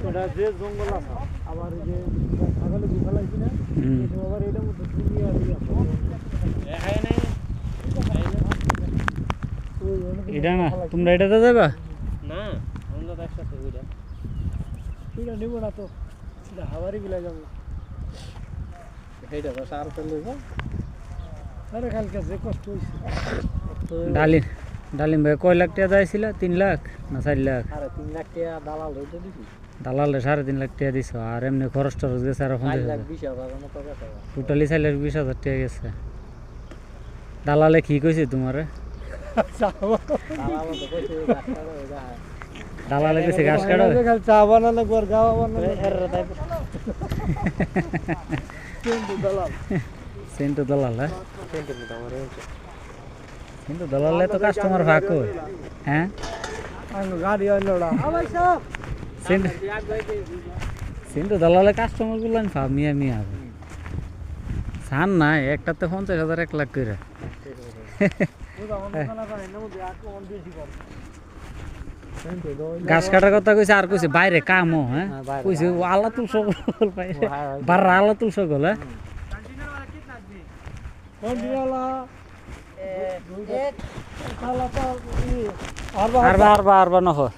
ওটা যে জঙ্গল আছে আবার যে ছাগলে গুফা লাগছে না আবার এটার মধ্যে এটা না তোমরা এটাতে যাবা না আমরা একসাথে ওইটা ওইটা নেব না তো এটা হাওয়ারি গুলা যাবো এইটা বস আর ফেলে দেবো আরে কালকে যে কষ্ট হয়েছে ডালিম ভাই কয় লাখ টাকা যাইছিল 3 লাখ না 4 লাখ আরে 3 লাখ টাকা দালাল হইতে দিছি দালালে 3.5 লাখ টাকা দিছো আর এমনি খরচ টরচ গেছে আর 4,20,000 মতো গেছে টোটালি 4,20,000 টাকা গেছে দালালে কি কইছে তোমারে দালালে কইছে ঘাস কাটো খালি চা বানানো আর গাওয়া বানানো সেন্টু দালাল হ্যাঁ সেন্টু আমার কিন্তু দালালে তো কাস্টমার ভাগ কই হ্যাঁ গাড়ি আইলোড়া ভাই সাহেব সেন্টু দালালে কাস্টমার গুলো ভাব মিয়া সান না একটাতে 50,000 1 লাখ কইরা গাছ কাটার কথা কইছে আর কইছে বাইরে কামও হ্যাঁ কইছে আল্লাহ তুল সকল পাই বাররা আল্লাহ তুল সকল হ্যাঁ কোন দিলা আরবা নহর